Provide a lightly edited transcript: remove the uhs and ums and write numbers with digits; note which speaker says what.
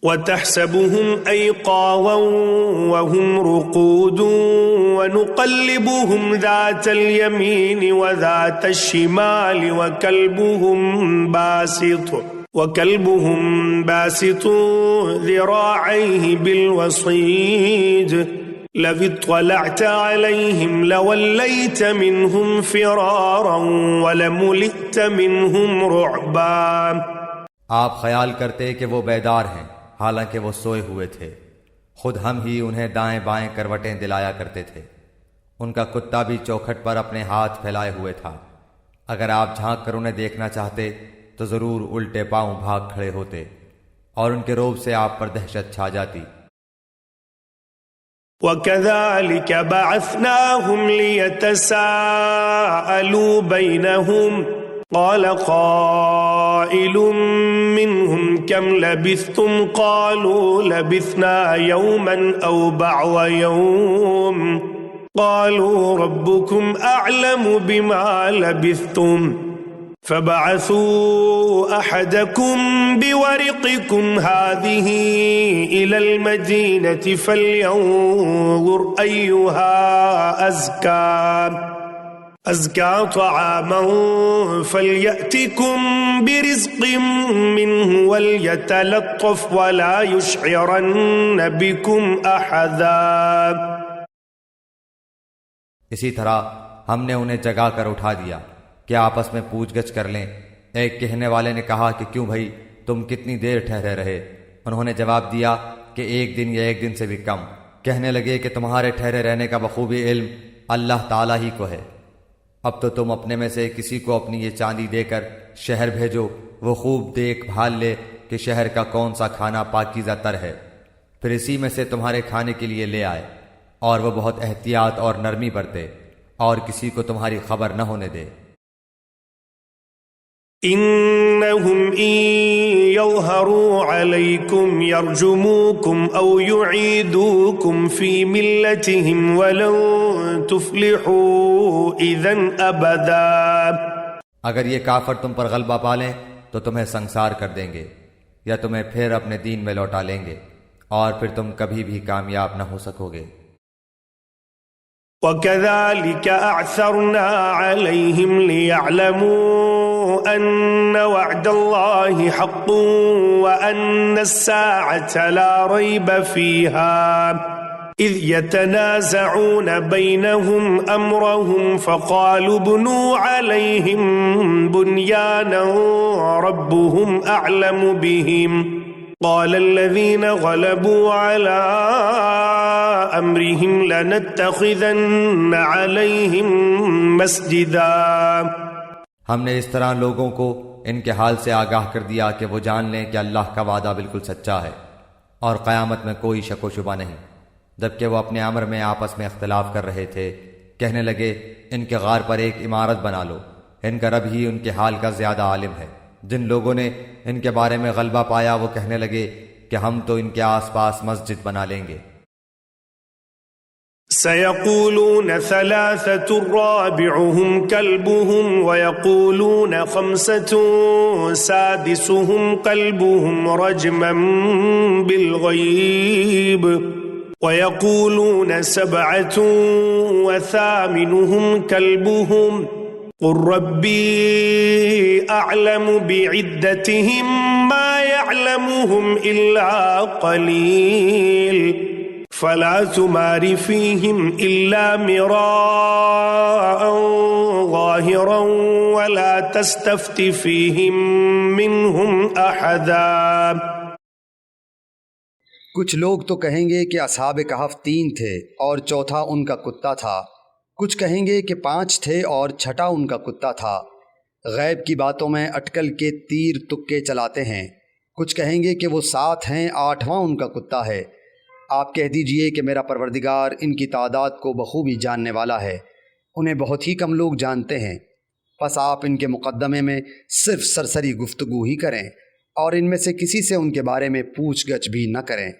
Speaker 1: वतहसबुहुम ऐक़ाज़न वहुम रुक़ूदुन वनुक़ल्लिबुहुम ज़ातल यमीनि व ज़ातश शिमालि वकल्बुहुम बासितुन ज़िराअैहि बिलवसीद लव इत्तलअत अलैहिम लवल्लैत मिनहुम फ़िरारन वलमुलिअत मिनहुम रुअबा।
Speaker 2: आप ख्याल करते कि वो बेदार हैं, हालांकि वो सोए हुए थे। खुद हम ही उन्हें दाएं बाएं करवटें दिलाया करते थे। उनका कुत्ता भी चौखट पर अपने हाथ फैलाए हुए था। अगर आप झांक कर उन्हें देखना चाहते तो जरूर उल्टे पांव भाग खड़े होते और उनके रोब से आप पर दहशत छा जाती।
Speaker 1: वकज़ालिक बअसनाहुम लियतसाअलू बैनहुम क़ाल क़ाइलुम मिनहुम कम लबिस्थुम क़ालू लबिस्ना यौमन औ बअज़ यौम क़ालू रब्बुकुम अअलमु बिमा लबिस्थुम फबअसू अहदकुम बिवरिक़िकुम हाज़िही इलल मदीनति फ़ल्यंज़ुर अय्युहा अज़्का तआमन फ़ल्यअतिकुम बिरिज़्क़िन मिन्हु वलयतलत्तफ़ वला युशइरन्न बिकुम अहदा।
Speaker 2: इसी तरह हमने उन्हें जगा कर उठा दिया कि आपस में पूछगछ कर लें। एक कहने वाले ने कहा कि क्यों भाई, तुम कितनी देर ठहरे रहे? उन्होंने जवाब दिया कि एक दिन या एक दिन से भी कम। कहने लगे कि तुम्हारे ठहरे रहने का बखूबी इल्म अल्लाह ताला ही को है। अब तो तुम अपने में से किसी को अपनी ये चांदी देकर शहर भेजो, वो खूब देख भाल ले कि शहर का कौन सा खाना पाकीज़ा तर है, फिर इसी में से तुम्हारे खाने के लिए ले आए, और वह बहुत एहतियात और नरमी बरते और किसी को तुम्हारी खबर न होने दे।
Speaker 1: इन्नहुम इन यज़हरू अलैकुम यरजुमूकुम औ युईदूकुम फी मिल्लतिहिम वलन तुफ्लिहू इज़न अबदा।
Speaker 2: अगर ये काफर तुम पर गलबा पालें तो तुम्हें संसार कर देंगे या तुम्हें फिर अपने दीन में लौटा लेंगे और फिर तुम कभी भी कामयाब न हो सकोगे।
Speaker 1: वकज़ालिक अअसरना अलैहिम लियअलमू अन्न वअदल्लाहि हक़्क़ुन व अन्नस्साअत ला रैब फ़ीहा इज़ यतनाज़ऊन बैनहुम अम्रहुम फ़क़ालू इब्नू अलैहिम बुन्यानन रब्बुहुम अअलमु बिहिम क़ाल अल्लज़ीन ग़लबू अला अम्रिहिम लनत्तख़िज़न्न अलैहिम मस्जिदा।
Speaker 2: हमने इस तरह लोगों को इनके हाल से आगाह कर दिया कि वो जान लें कि अल्लाह का वादा बिल्कुल सच्चा है और क़यामत में कोई शक व शुबा नहीं। जबकि वो अपने अमर में आपस में इख्तिलाफ कर रहे थे, कहने लगे इनके गार पर एक इमारत बना लो, इनका रब ही उनके हाल का ज़्यादा आलिम है। जिन लोगों ने इनके बारे में गलबा पाया वो कहने लगे कि हम तो इनके आसपास मस्जिद बना लेंगे।
Speaker 1: सयक़ूलून सलासतुर राबिउहुम कल्बुहुम वयक़ूलून खम्सतुन सादिसुहुम कल्बुहुम रजमन बिलग़ैब वयक़ूलून सबअतुन वसामिनुहुम कल्बुहुम क़ुल रब्बी अअलमु बिइद्दतिहिम मा यअलमुहुम इल्ला क़लील फला तुमारी फ़ीहिम इल्ला मिराअन ज़ाहिरन वला तस्तफ्ति फ़ीहिम मिनहुम अहदा।
Speaker 3: कुछ लोग तो कहेंगे कि असहाब कहफ 3 थे और चौथा उनका कुत्ता था। कुछ कहेंगे कि 5 थे और छठा उनका कुत्ता था। गैब की बातों में अटकल के तीर तुक्के चलाते हैं। कुछ कहेंगे कि वो 7 हैं, 8वां उनका कुत्ता है। आप कह दीजिए कि मेरा परवरदिगार इनकी तादाद को बखूबी जानने वाला है, उन्हें बहुत ही कम लोग जानते हैं। बस आप इनके मुक़द्दमे में सिर्फ सरसरी गुफ्तगू ही करें और इनमें से किसी से उनके बारे में पूछगछ भी न करें।